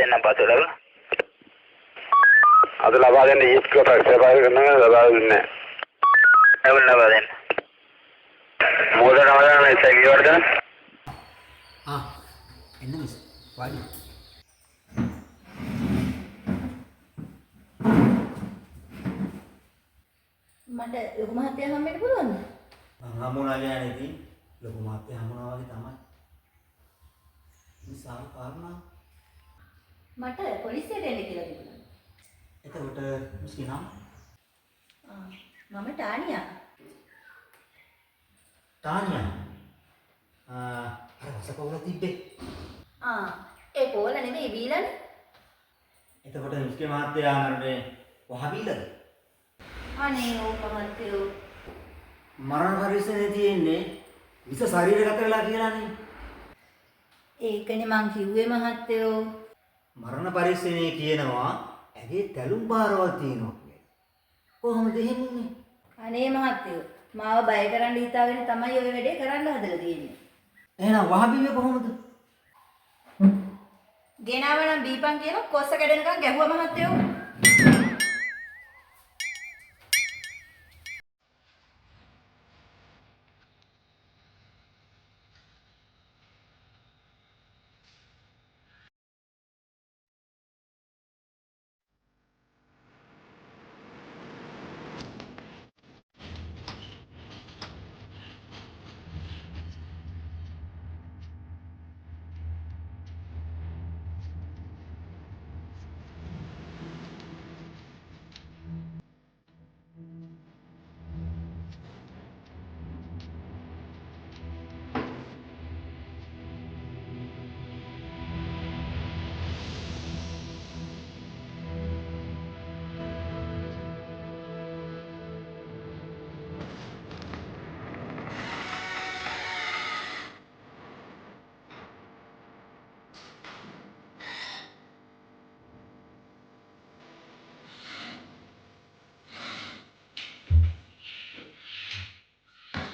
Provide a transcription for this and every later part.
දෙන්නම් පස්සේ ලබන. අද ලබා දෙන්න ඊත් කොට සබා කරනවා ලබා දෙන්නේ. ලබා දෙන්න. මොකද නවදාන ඉස්සෙල්ලා වර්ධන. එන්න මිස් වාඩි. මට ලොකු මහත්තයා හම්බෙන්න පුළුවන්ද? හම්බුණා කියන්නේ ඉතින් ලොකු මහත්තයා හම්බුණා වගේ තමයි. විශාල කාරණා. මට පොලිසියට එන්න කියලා තිබුණා. එතකොට මිස්ගේ නම? මම ටානියා. ටානියා. අර වසකවල තිබ්බේ. ඒ පොල නෙමෙයි බීලානේ. එතකොට මිස්ගේ මහත්තයා මරනේ වහබීලද? අනේ ඕ මහත්තයෝ. මරණ පරිස්සමේ තියෙන්නේ විස ශරීරගත වෙලා කියලානේ. ඒකනේ මං කිව්වේ මහත්තයෝ. මරණ පරිස්සමේ කියනවා ඇගේ තැලුම් බාරවල් තියෙනවා කියලා. කොහොමද එහෙන්නේ? අනේ මහත්තයෝ මාව බය කරන්න හිතාගෙන තමයි ඔය වැඩේ කරන්න හදලා තියෙන්නේ. එහෙනම් වහබීවේ කොහොමද? ගෙනාවනම් බීපන් කියලා කොස්ස කැඩෙනකන් ගැහුවා මහත්තයෝ.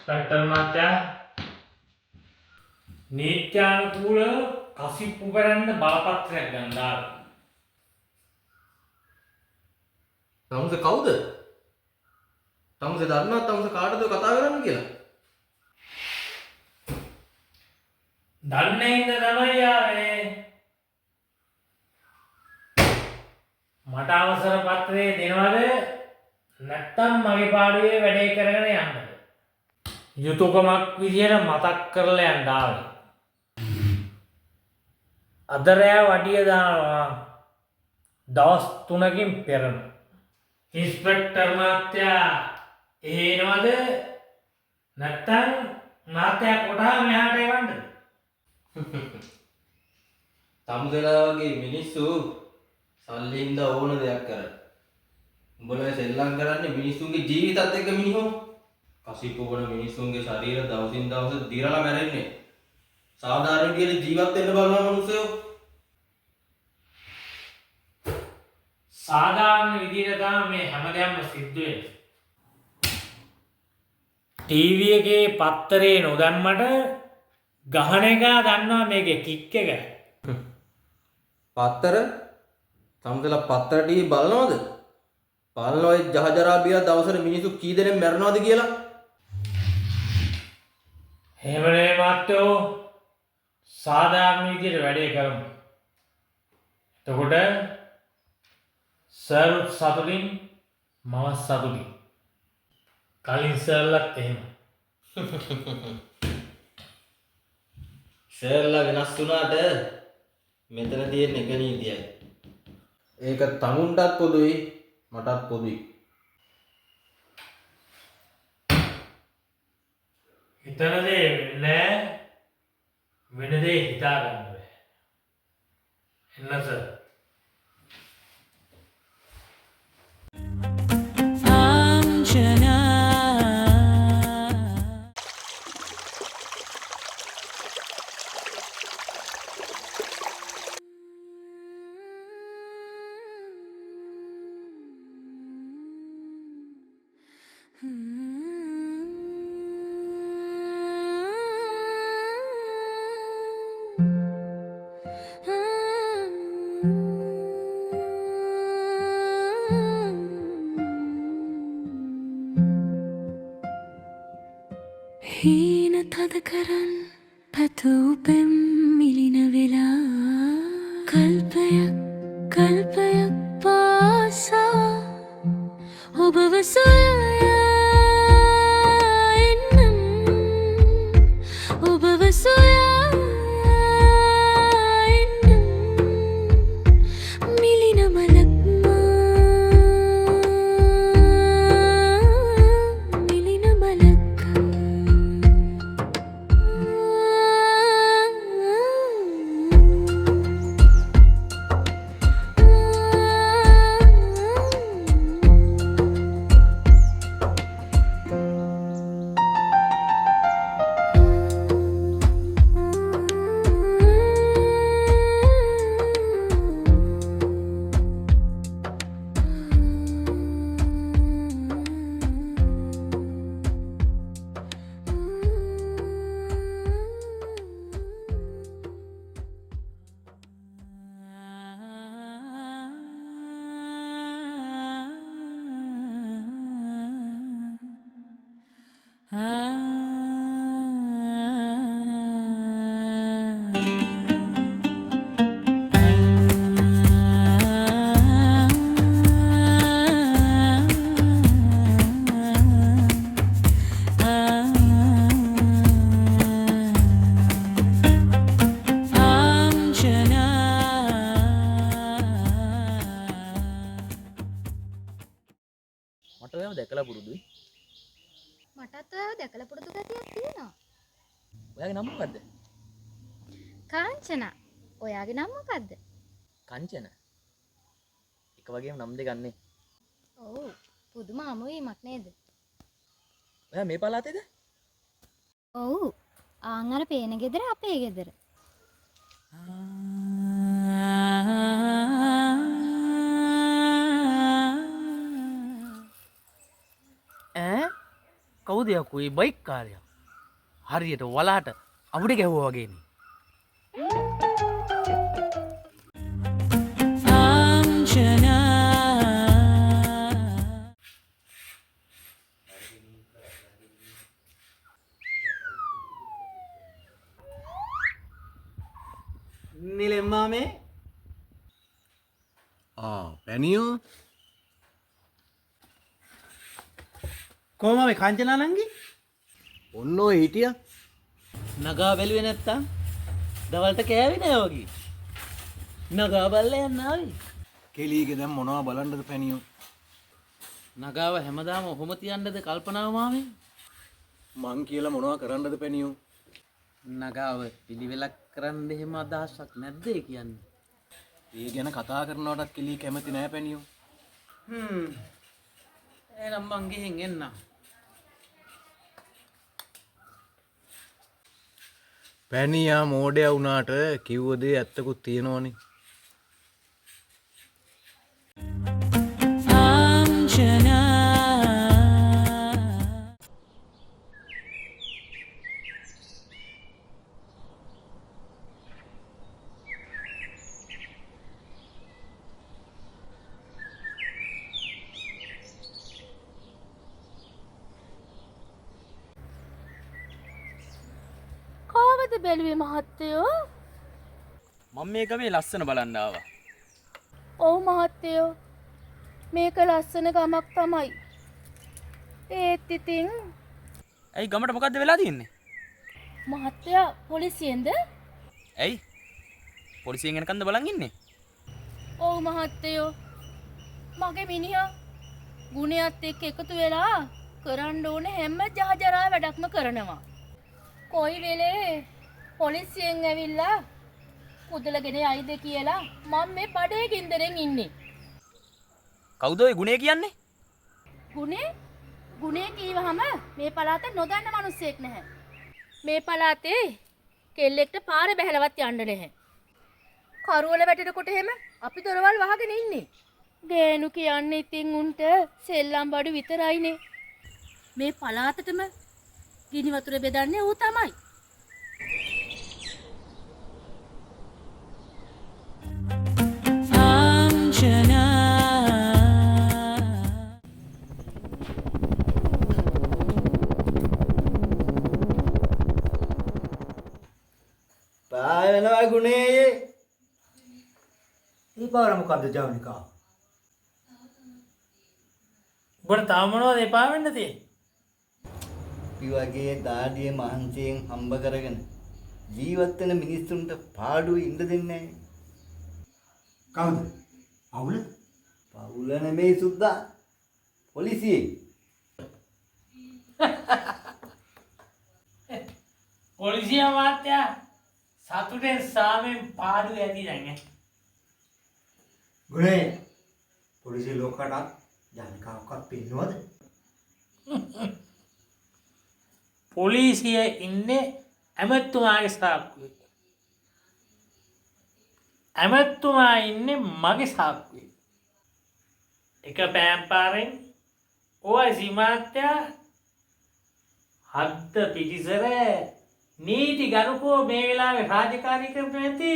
Dr. Matya නීත්‍යානුකූල කසිප්පු කරන්න බලපත්‍රයක් ගන්නවා. තමුස කවුද? තමුස දන්නවා තමුස කාටද කතා කරන්නේ කියලා? දන්නේ ඉඳ තමයි ආවේ. මට අවසර පත්‍රය දෙනවද? නැත්තම් මගේ පාඩුවේ වැඩේ කරගෙන යන්නද? යුතුයකමක් විදියට මතක් කරලා යන්න ආවේ. අද රෑ වඩිය දානවා දවස් 3කින් පෙරම. ඉන්ස්පෙක්ටර් මහත්තයා එහෙනවද? නැත්තම් මහත්තයා කොටා මෙහාට එවන්නද? තමුසලා වගේ මිනිස්සු සල්ලින්ද ඕන දෙයක් කරා. උඹලා සෙල්ලම් කරන්නේ මිනිස්සුන්ගේ ජීවිතත් එක්ක මිනිහෝ. කසිප්පු වන මිනිස්සුන්ගේ ශරීර දවසින් දවස දිරලා මැරෙන්නේ. සාධාරණ විදියට ජීවත් වෙන්න බලන මිනිස්සු. සාධාරණ විදියට තමයි මේ හැමදේම සිද්ධ වෙන්නේ. ටීවී එකේ පත්තරේ නොදන්නමට ගහන එක දන්නවා මේකේ කික් එක. පත්තර තමුසලා පත්තර ටීවී බලනවද? බලනවා ඒ ජහජරා බියා දවසට මිනිස්සු කී දෙනෙක් මැරෙනවද කියලා? එහෙමනේ මාත්‍යෝ සාධාරණ විදියට වැඩේ කරමු. එතකොට සර් සතුටින් මම සතුටින්. කලින් සර්ලත් එහෙම. ෂර්ලා වෙනස් වුණාට මෙතන තියෙන එක නීතියයි. ඒක තමුන්ටත් පොදුයි මටත් පොදුයි. හිතන දේ වෙන්නේ වෙන දේ හිතා ගන්න බෑ. එන්න සර්. කරන් පැතූ පෙම් මිලින වෙලා කල්පයක් පාසා ඔබව සොයා එන්නම් ඔබව සොයා එන්නම් මිලින මලක් මිලින මලක් මට ඔයාව දැකලා පුරුදුයි. මටත් ඔයාව දැකලා පුරුදු ගතියක් තියෙනවා. ඔයාගේ නම මොකද්ද? කාංචනා. ඔයාගේ නම මොකද්ද? කංචන. එක වගේම නම් දෙක ගන්නෙ. ඔව්. පුදුම අමුවීමක් නේද? ඔයා මේ පළාතේද? ඔව්. ආන් අර පේන ගෙදර අපේ ගෙදර. කවුද යකෝ බයික් කාරයා? හරියට වලාට අවුඩ ගැහුවා වගේනේ. නිලෙම්මා මේ පැනියෝ කොහොම මේ කාංචනා නංගි ඔන්න ඔය හිටිය නගා බැලුවේ නැත්තම් දවල්ට කෑවේ නෑ වගේ නගා බල්ලා යන්න ආවේ කෙලීගේ දැන් මොනවා බලන්නද පැනියෝ නගාව හැමදාම ඔහොම තියන්නද කල්පනාව මාමේ මං කියලා මොනවා කරන්නද පැනියෝ නගාව පිළිවෙලක් කරන්න එහෙම අදහසක් නැද්ද ඒ කියන්නේ ඒ ගැන කතා කරනවටත් කෙලී කැමති නෑ පැනියෝ එහෙනම් මං ගිහින් එන්නම් පැනියා මෝඩයා වුණාට කිව්ව දේ ඇත්තකුත් තියෙනවනේ කොහොමද බැලුවේ මහත්තයෝ? මම මේක මේ ලස්සන බලන්න ආවා. ඔව් මහත්තයෝ. මේක ලස්සන ගමක් තමයි. ඒත් ඉතින් ඇයි ගමට මොකද්ද වෙලා තියෙන්නේ? මහත්තයා පොලිසියෙන්ද? ඇයි? පොලිසියෙන් එනකන්ද බලන් ඉන්නේ? ඔව් මහත්තයෝ. මගේ මිනිහා ගුණයත් එක්ක එකතු වෙලා කරන්න ඕනේ හැම ජහජරා වැඩක්ම කරනවා. කොයි වෙලේ පොලිසියෙන් ඇවිල්ලා කුදලගෙන යයිද කියලා මම මේ බඩේ ගින්දරෙන් ඉන්නේ. කවුද ඔය ගුණේ කියන්නේ? ගුණේ කීවහම මේ පළාතේ නොදන්න මිනිස්සෙක් නැහැ. මේ පළාතේ කෙල්ලෙක්ට පාර බැහැලවත් යන්න නැහැ. කරුවල වැටෙනකොට එහෙම අපි දොරවල් වහගෙන ඉන්නේ. ගේනු කියන්නේ ඉතින් උන්ට සෙල්ලම් බඩු විතරයිනේ. මේ පළාතටම ගිනි වතුර බෙදන්නේ ඌ තමයි. එපා ගුණේ. ඊපාර මොකද්ද ජවනිකා? උඹට තාම මොනවද එපා වෙන්න තියෙන්නේ? අපි වගේ දාඩිය මහන්සියෙන් හම්බ කරගෙන ජීවත් වෙන මිනිස්සුන්ට පාඩුවේ ඉන්න දෙන්නේ නැහැ. කවුද? පවුල? පවුල නෙමෙයි සුද්දා. පොලිසියේ. පොලිසිය මාත්‍යා සතුටෙන් සාමෙන් පාඩු ඇති දැන් ඈ. ගුණේ පොලිසිය ලෝකකට ජනකාවක්වත් පින්නවද? පොලිසිය ඉන්නේ ඇමතුමාගේ සාක්කුවේ. ඇමතුමා ඉන්නේ මගේ සාක්කුවේ. එක පෑම්පාරෙන් ඔයසි මාත්‍යා හද්ද පිටිසර නීති ගරුකෝ මේ වෙලාවේ රාජකාරී කරන්න නැති.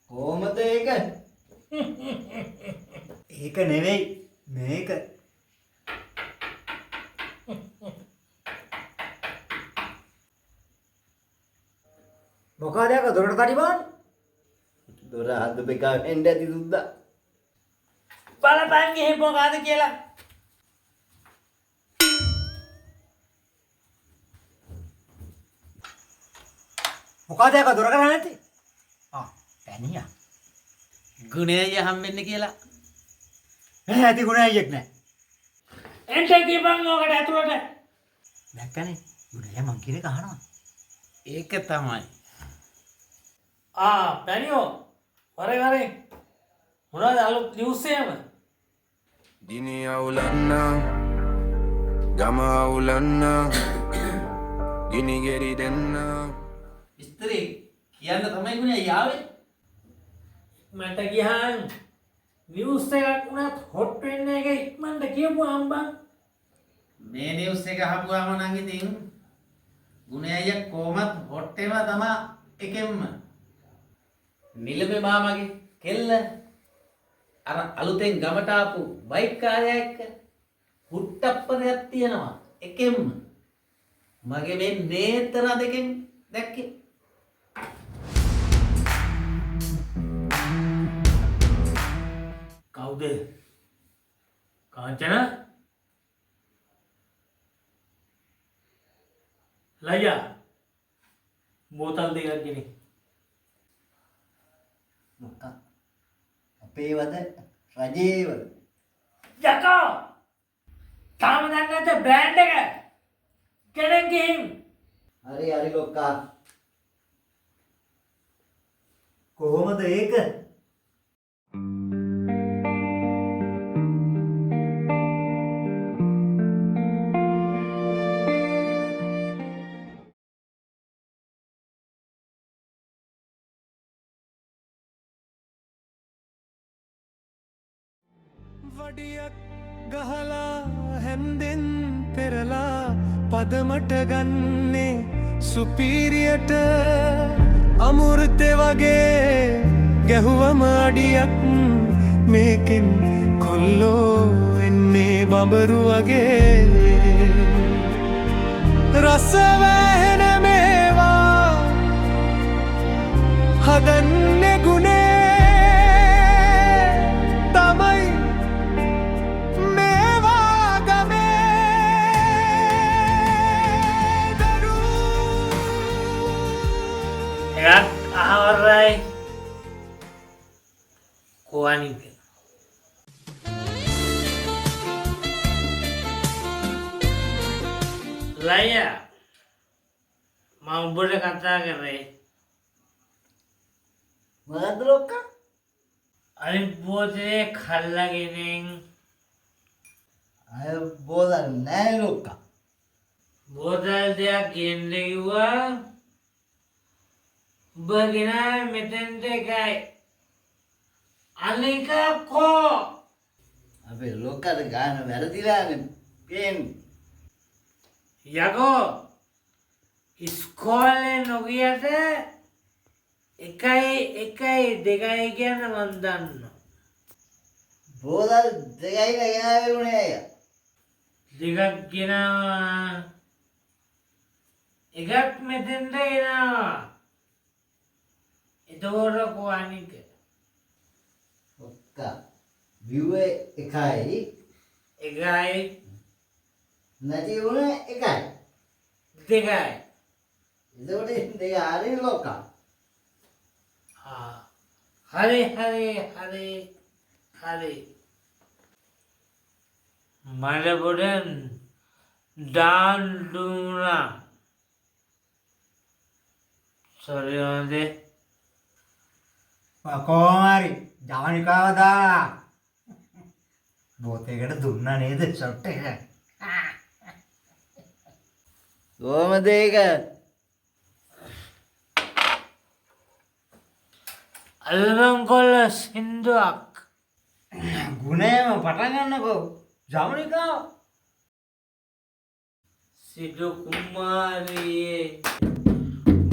කොහමද ඒක? ඒක නෙවෙයි මේක. මොකද යක දොරට කඩිබාන්? දොර හදපු එක එන්න ඇති සුද්දා. බලපන් ගිහින් මොකද කියලා. මොකද යක දොර කරන්නේ නැති? පැනියා. ගුණය හම්බෙන්න කියලා. නැහැ ඇති ගුණ අයියෙක් නැහැ. එන්ට ගිපන් ඕකට ඇතුළට. දැක්කනේ ගුණය මං කියන එක අහනවා. ඒක තමයි. පැනියෝ වරේ මොනවද අලුත් නිවුස් එහෙම? දිනි අවුලන්න ගම අවුලන්න ගිනි ගෙරි දෙන්න. විස්තරේ කියන්න තමයි ගුණය යාවේ. මට ගියාන් නිවුස් එකක් වුණත් හොට් වෙන්න එක ඉක්මනට කියපු අම්බන්. මේ නිවුස් එක අහපුවාම නම් ඉතින් ගුණය අයියා කොහමත් හොට් වෙනවා තමයි එකෙන්ම. නිලමේ මාමගේ කෙල්ල අර අලුතෙන් ගමට ආපු බයික් කාර්යය එක්ක හුට්ටප්පරයක් තියෙනවා එකෙන්ම. මගේ මේ නේතර දෙකෙන් දැක්කේ. කවුද? කාංචන? ලයියා බෝතල් දෙකක් ගෙනින්. මොකක්? අපේ වද රජේ වද. යකෝ! තාම දන්නේ නැද්ද බ්‍රෑන්ඩ් එක? ගෙනින් ගිහින්. හරි ලොක්කා. කොහොමද ඒක? වඩියක් ගහලා හැන්දෙන් පෙරලා පදමට ගන්නේ සුපීරියට අමුර්තෙ වගේ ගැහුවම අඩියක් මේකෙන් කොල්ලෝ එන්නේ බඹරු වගේ රස වැහෙන මේවා හදන්නේ ගුණේ තමයි එකක් අහවරයි කොවනික. ලයියා මම උඹට කතා කරේ. මොකද්ද ලොක්කා? අනිත් බෝතලේ කල්ලාගෙනෙන්. අය බෝතල් නෑ ලොක්කා. බෝතල් දෙයක් ගෙන්න කිව්වා. උඹ ගෙනාවේ මෙතෙන්ට එකයි. අනික කෝ? අපේ ලොක්කට ගාන වැරදිලානේ පේන්නේ. යකෝ ඉස්කෝලේ නොගියට 1 2 කියන මන් දන්නවා. බෝතල් දෙකයි ගෙනාවේ උනේ අයියා. දෙකක් ගෙනාවා. එකක් මෙතෙන්ට එනවා. එතකොට කොහොනික? ඔක්ක view එකයි එකයි නැති වුණේ එකයි. දෙකයි. එතකොට දෙක හරි ලොකා. හරි. මට පොඩ දාන් දුන්නා. සෝරි හොඳේ. කොහොම හරි ජවනිකාව දාලා බෝතේකට දුන්නා නේද ෂොට් එක? කොහමද ඒක? අල්ලම් කොල්ල සින්දුවක්. ගුණේම පටන් ගන්නකෝ ජවනිකාව. සිදු කුමාරියේ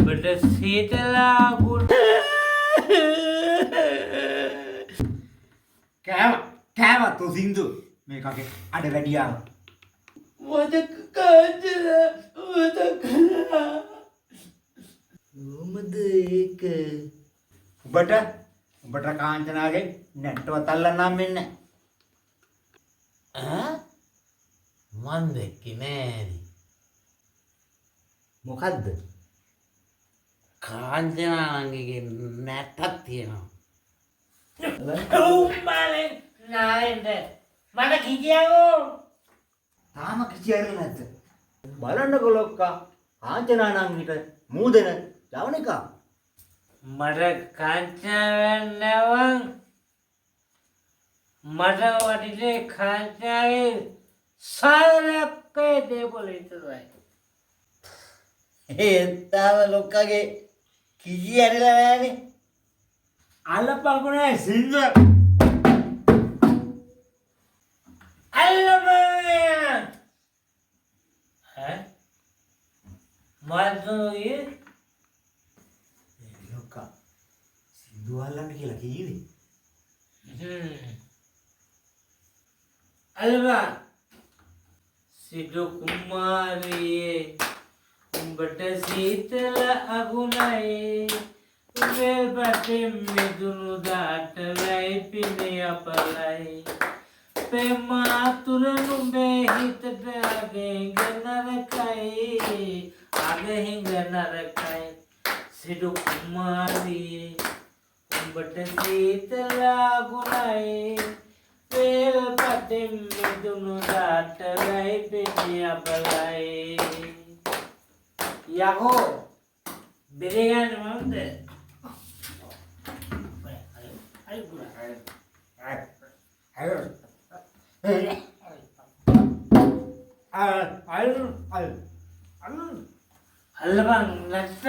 ඔබට සීතලා ගුණ කෑම තු සින්දු මේකගේ අඩ වැඩියාව. මතක කාන්චනා මතකලා. කොහොමද ඒක? උඹට කාංචනාගේ නැට්ටවත් අල්ලන්නම් මෙන්න. මන් දෙක්කේ නෑනේ. මොකද්ද? කාංචනාංගගේ නැට්ටක් තියෙනවා. උම්මලෙන් නායෙන්ද මට කිකියෝ. තාම කිසියරේ නැද්ද? බලන්නකො ලොක්කා කාංචනා නම් හිට මූදෙන ජවනිකා. මට කාංචනාවන් මට වටිනේ කාංචනාවේ සාරක්කේ දේපොළ විතරයි. තාම ලොක්කගේ කිසි ඇරිලා නෑනේ. අල්ලපල්කුනේ සින්දුව. අල්ලපල්කුනේ. මාතුයේ ලොක්කා සින්දුව අල්ලන්න කියලා කීවේ. අල්වා සිදු කුමාරියේ උඹට සීතල අගුණයි. උඹේ පැටින් මිදුණු දාට වැයි පිනේ අපලයි. පෙමාතුර නුඹේ හිතට අගහිඟ නරකයි. සිදු කුමාරියේ උඹට සීතල අගුණයි. පෙල් පැටින් මිදුණු දාට වැයි පිනේ අපලයි. යකෝ බෙරගන්න මන්ද අල්ලබන් නැත්ත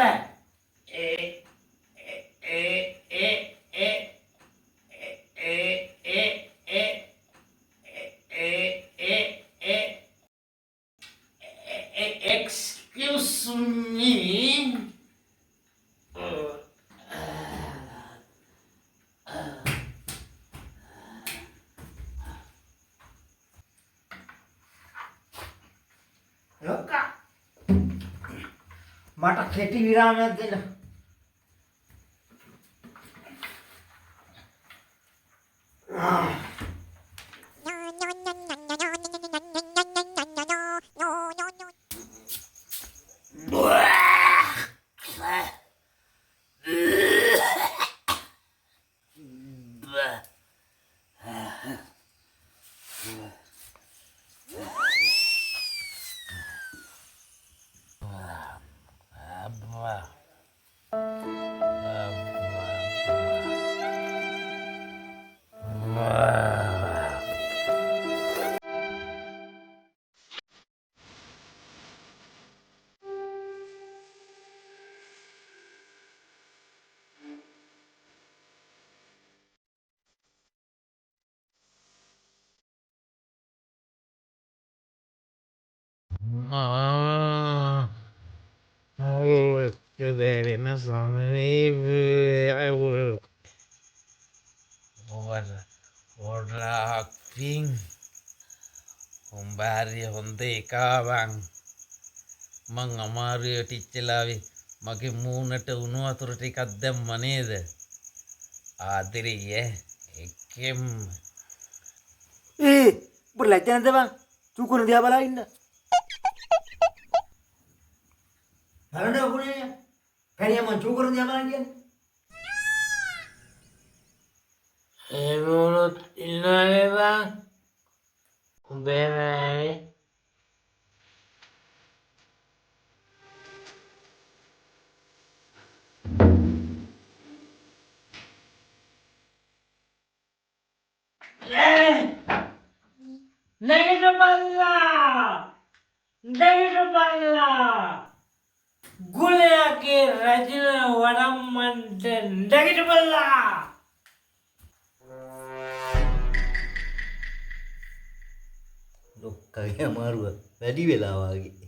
excuse me. ලොක්කා මට කෙටි විරාමයක් දෙන්න. දැනෙන සමනේ ගොඩාක් පිං උඹ හරි හොඳ එකාවන් මං අමාරුවේ ටිච්චලාවේ මගේ මූණට උණු වතුර ටිකක් දැම්ම නේද? ආදරේ එකෙම් උඹට ලැජ්ජ නැද්ද බං? චූකුන දිහා බලා ඉන්න. බලන්න ඔකුනේ. පැණිය මං චූකුන දිහා බලන් කියන්නේ. ඒමොනොත් ඉන්නවනේ බං. උඹේ නෑනේ. ගුලයාගේ රජන වඩම්මන්ට නැගිට බල්ලා. ලොක්කගේ අමාරුව වැඩි වෙලා වගේ.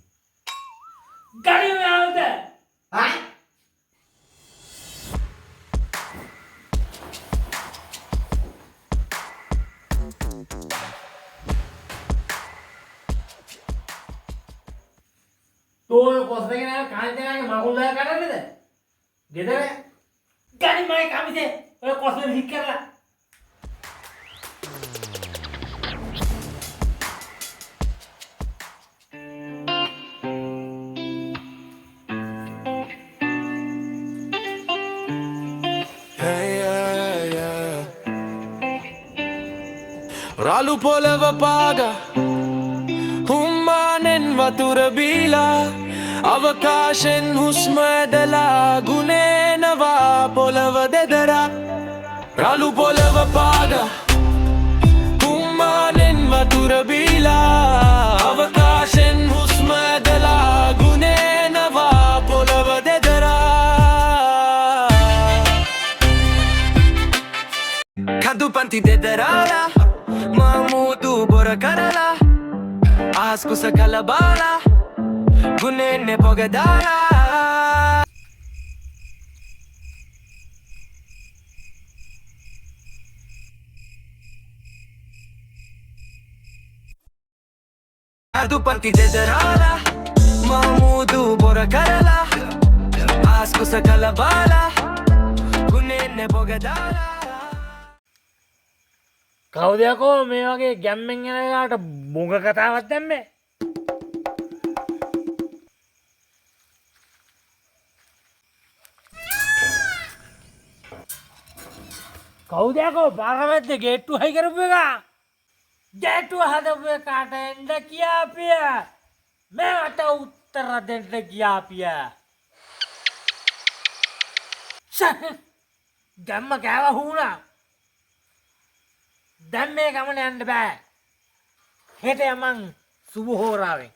ගනිමවද? තෝය කොස්දගෙන කාන්තයාගේ මකුල් දාලා කරන්නේද? ගෙදර ගනි මගේ කමිසේ ඔය කොස්දෙන් හික් කරලා. රළු පොළව පාගා හුම්මානෙන් වතුර බීලා අවකාශෙන් හුස්ම ඇදලා ගුණේනවා පොළව දෙදරා. රළු පොළව පාගා හුම්මානෙන් වතුර බීලා අවකාශෙන් හුස්ම ඇදලා ගුණේනවා පොළව දෙදරා. කඳු පන්ති දෙදරාලා මමුදු බොර කරලා ආස්කුස කලබාලා ගුණෙන්නේ පොගදාලා. කඳු පන්ති දෙදරාලා මමුදු බොර කරලා ආස්කුස කලබාලා ගුණෙන්නේ පොගදාලා. කවුද යකෝ මේ වගේ ගැම්මෙන් යන එකට බොඟ කතාවක් දැම්මේ? කවුද යකෝ පාරමැද්දේ ගේට්ටුව හයි කරපු එක? ගේට්ටුව හදපු එකට එන්න කියාපිය. මට උත්තර දෙන්න කියාපිය. ගැම්ම කෑව හුණා. දැන් මේ ගමන යන්න බෑ. හෙට යමන් සුබ හෝරාවෙන්.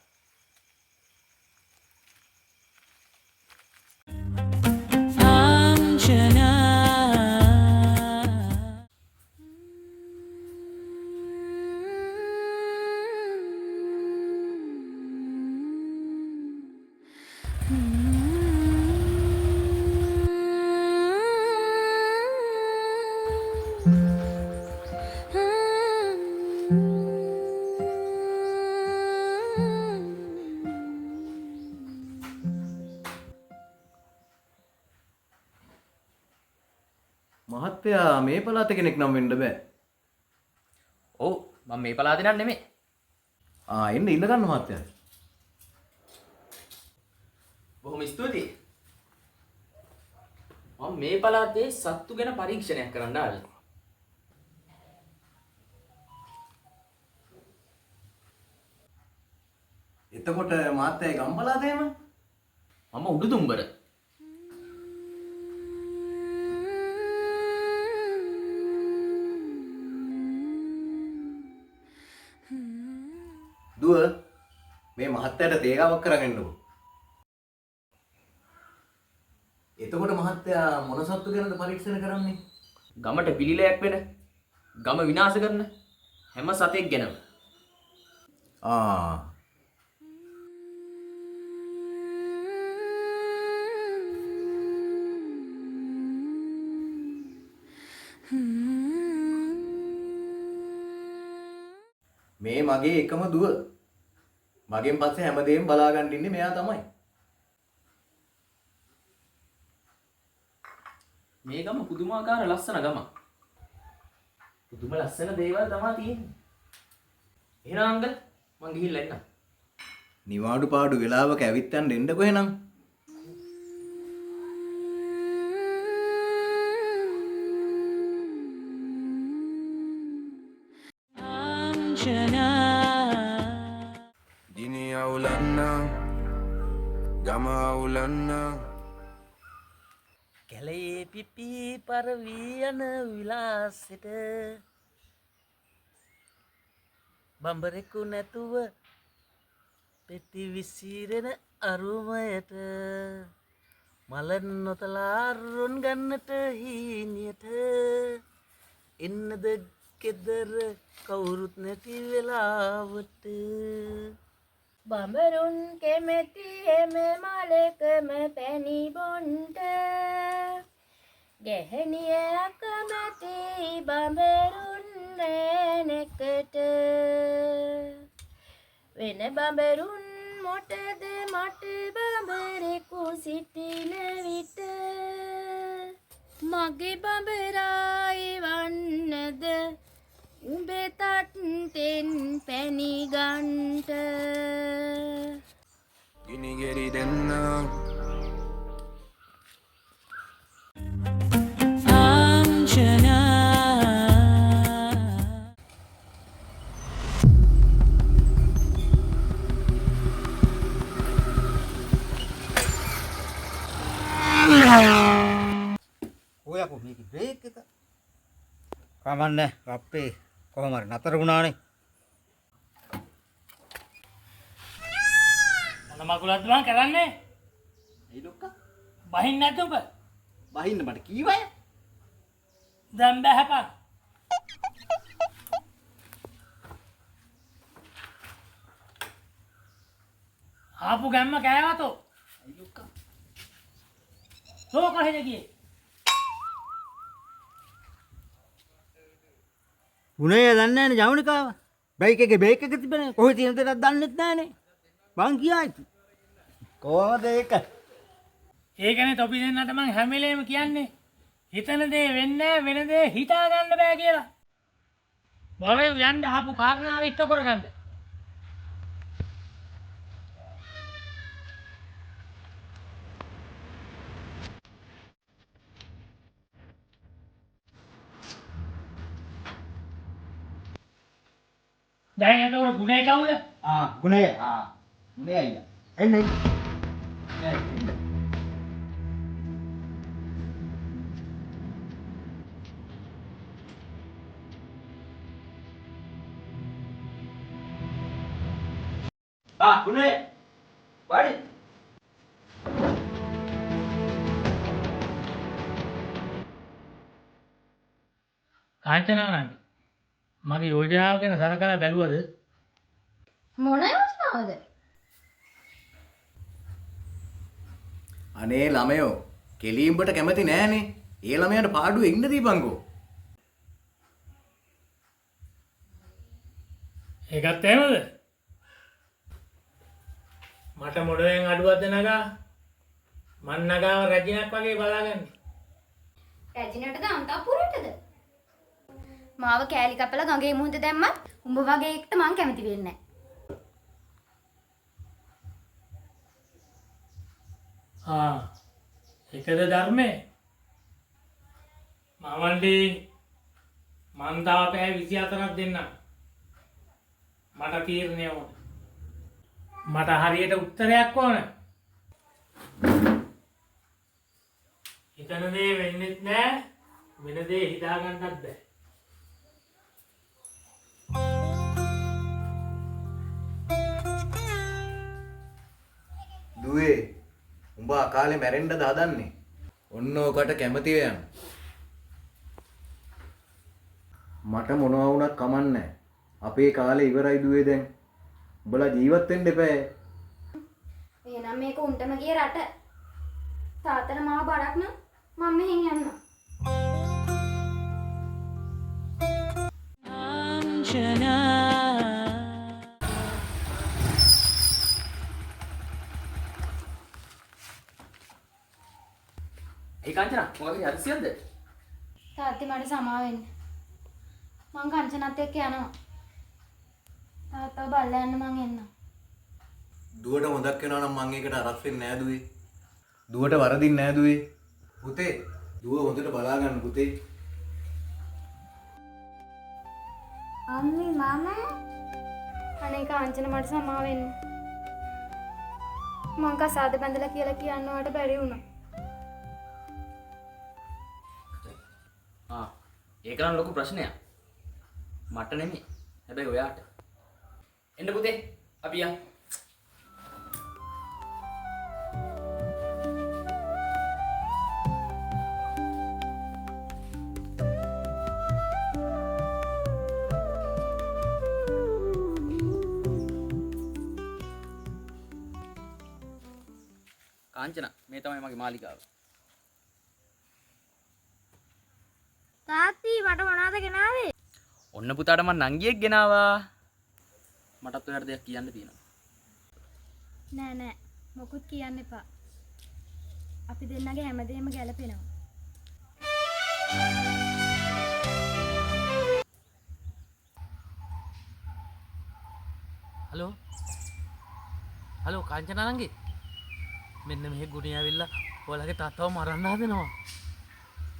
මහත්තයා මේ පළාතේ කෙනෙක් නම් වෙන්න බෑ. ඔව් මම මේ පළාතේ නන් නෙමෙයි. එන්න ඉන්න ගන්න මහත්තයා. බොහොම ස්තුතියි. මම මේ පළාතේ සත්තු ගැන පරීක්ෂණයක් කරන්න ආවේ. එතකොට මහත්තයා ගම් පළාතේම? මම උඩුදුම්බර. දුව මේ මහත්තයාට තේගාවක් කරගෙන්නකෝ. එතකොට මහත්තයා මොන සත්තු ගැනද පරීක්ෂණ කරන්නේ? ගමට පිළිලයක් වෙන, ගම විනාශ කරන හැම සතෙක් ගැනම. මේ මගේ එකම දුව. මගෙන් පස්සේ හැමදේම බලාගන්න ඉන්නේ මෙයා තමයි. මේ ගම පුදුමාකාර ලස්සන ගමක්. පුදුම ලස්සන දේවල් තමයි තියෙන්නේ. එහෙනම් අංකල් මං ගිහිල්ලා එන්නම්. නිවාඩු පාඩු වෙලාවක ඇවිත් යන්න එන්නකො එහෙනම්. දිනේ අවුලන්න ගම අවුලන්න කැලයේ පිපි පරවී යන විලාසෙට බම්බරෙකු නැතුව පෙති විසිරෙන අරුමයට මලන් නොතලා රුන් ගන්නට හීනියට එන්නද ගෙදර කවුරුත් නැති වෙලාවට බඹරුන් කැමැති එම මලකම පැණි බොන්ට ගැහණිය අකමැති බඹරුන් රැනකට වෙන බඹරුන් මොටද මට බඹරෙකු සිටින විට මගේ බඹරායි වන්නද උඹේ තට්ටෙන් පැණි ගන්ට ගිනි ගෙරි දෙන්න ඔය අපෝ මේකේ බ්‍රේක් එක කමන්නේ අපේ කොහොම හරි නතර වුණානේ. මොන මකුලක්ද මං කරන්නේ? ඇයි ලොක්කා? බහින්න නැතුව. බහින්න මට කීවය? දැන් බහැපන්. ආපු ගැම්ම කෑවතෝ. ඇයි ලොක්කා? තෝ කොහෙද ගියේ? ගුණේ දන්නේ නැනේ ජවනිකාව. බයික් එකේ බ්‍රේක් එක තිබෙනේ. කොහෙද තියෙන දෙයක් දන්නෙත් නැහනේ. මං කියායිති. කොහොමද ඒක? ඒකනේ තොපි දෙන්නට මං හැම වෙලේම කියන්නේ. හිතන දේ වෙන්නේ වෙන දේ හිතා ගන්න බෑ කියලා. මොලේ යන්න ආපු කාරණාව ඉෂ්ට කරගන්න. දැන් එතකොට ගුණේ කවුද? ගුණේ ගුණේ අයියා. එන්න එන්න. ගුණේ වාඩි. කාංචනා නංගි. මගේ යෝජනාව ගැන සලකලා බැලුවද? මොන යෝජනාවද? අනේ ළමයෝ කෙලීම්බට කැමති නෑනේ. ඒ ළමයාට පාඩුවේ ඉන්න දීපන්කෝ. ඒකත් එහෙමද? මට මොඩෙන් අඩුවක්ද නගා? මන් නගාව රැජිනක් වගේ බලාගන්නේ. රැජිනටද අන්තපුරටද? මාව කෑලි කපලා ගඟේ මුහුද දැම්මත් උඹ වගේ එකට මං කැමති වෙන්නේ නැහැ. එකද ධර්මයේ? මමන්ඩි මන් තව පැය 24ක් දෙන්නම්. මට තීරණය ඕන. මට හරියට උත්තරයක් ඕන. හිතන දේ වෙන්නෙත් නෑ, වෙන දේ හිතා ගන්නත් බෑ. දුවේ උඹ අකාලේ මැරෙන්නද හදන්නේ? ඔන්න ඔකට කැමති වෙයන්. මට මොනවා වුණත් කමන්නේ. අපේ කාලේ ඉවරයි දුවේ දැන්. උඹලා ජීවත් වෙන්න එපා. එහෙනම් මේක උන්ටම ගිය රට. තාත්තට මාව බඩක් නම් මම මෙහෙන් යන්නම්. ඒ කාංචන කාංචනා මොකක්ද හදිසියක්ද? තාත්තේ මට සමාව වෙන්න. මං කංචනත් එක්ක යනවා. තාත්තව බලලා යන්න මං එන්නම්. දුවට හොඳක් වෙනවා නම් මං ඒකට අරස් වෙන්නේ නෑ දුවේ. දුවට වරදින්නේ නෑ දුවේ. පුතේ දුව හොඳට බලා ගන්න පුතේ. අම්මේ මම අනේ කාංචන මට සමාව වෙන්න. මං කසාද බැඳලා කියලා කියන්නවට බැරි වුණා. ඒක නම් ලොකු ප්‍රශ්නයක්. මට නෙමෙයි. හැබැයි ඔයාට. එන්න පුතේ. අපි යමු. කාංචන මේ තමයි මගේ මාලිකාව. තාත්ති මට මොනවද ගෙනාවේ? ඔන්න පුතාට මං නංගියෙක් ගෙනාවා. මටත් ඔයාලට දෙයක් කියන්න තියෙනවා. නෑ නෑ මොකුත් කියන්න එපා. අපි දෙන්නගේ හැමදේම ගැලපෙනවා. හලෝ හලෝ කාංචනා නංගි මෙන්න මෙහෙ ගුණේ ඇවිල්ලා ඔයාලගේ තාත්තව මරන්න හදනවා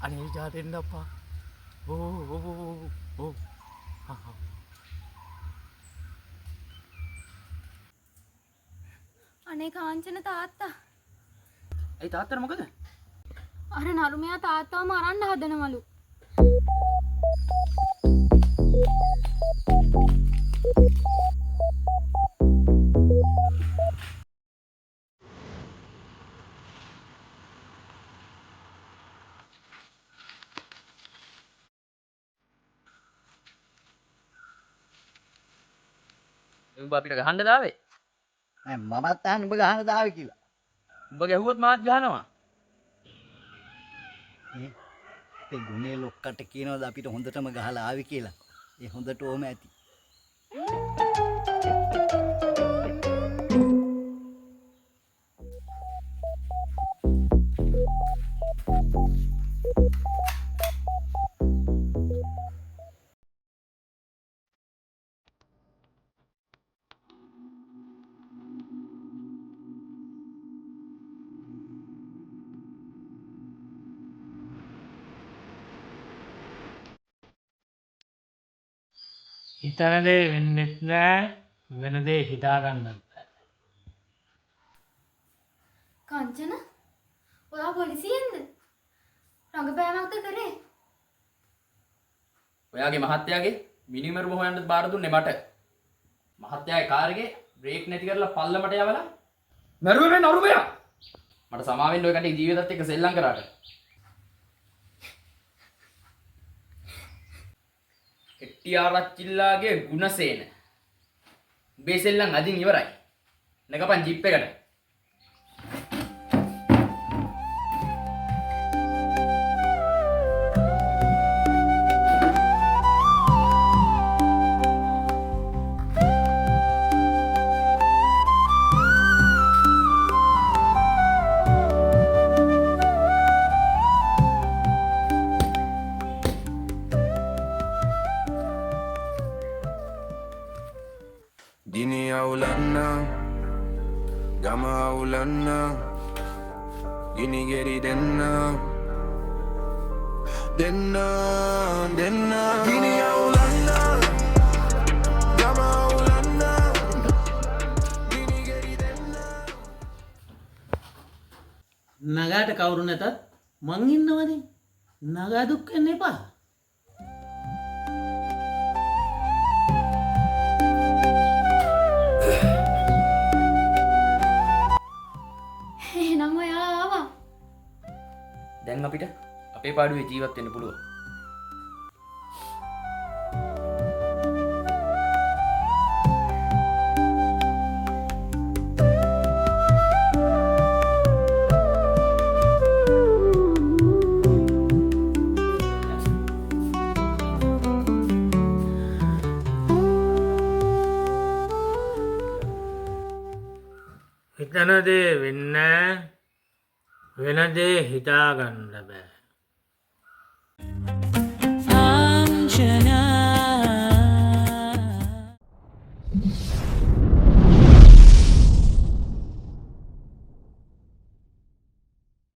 අනේ ජාතෙන්න අප්පා ඕ අනේ කාංචන තාත්තා. ඇයි තාත්තට මොකද? අර නරුමයා තාත්තව මරන්න හදනවලු. උඹ අපිට ගහන්න දාවේ? නෑ මමත් අහන්න උඹ ගහන දාවේ කියලා. උඹ ගැහුවොත් මාත් ගහනවා. ඒ ගුණේ ලොක්කට කියනවාද අපිට හොඳටම ගහලා ආවේ කියලා. ඒ හොඳට ඕම ඇති. හිතන දේ වෙන්නෙත් නෑ වෙන දේ හිතාගන්නත් බෑ. කාංචන ඔයා පොලිසියෙන්ද? රංගපෑමක්ද කරේ? ඔයාගේ මහත්තයාගේ මිනිමරුව හොයන්න බාර දුන්නේ මට. මහත්තයාගේ කාර් එකේ බ්‍රේක් නැති කරලා පල්ලමට යවලා මරුවේ නරුමයා. මට සමාව වෙන්න ඔය කටේ ජීවිතත් එක්ක සෙල්ලම් කරාට. එට්ටිආරච්චිල්ලාගේ ගුණසේන. උඹේ සෙල්ලම් අදින් ඉවරයි. නගපන් ජිප් එකට. Gini aulanna, gama aulanna, gini geri denna, denna, denna. Gini aulanna, gama aulanna, gini geri denna. නගාට කවුරු නැතත් මං ඉන්නවනේ. නගා දුක් වෙන්න එපා. එහෙනම් ඔයා ආවා. දැන් අපිට අපේ පාඩුවේ ජීවත් වෙන්න පුළුවන්. හිතන දේ වෙන්න වෙන දේ හිතාගන්න බෑ.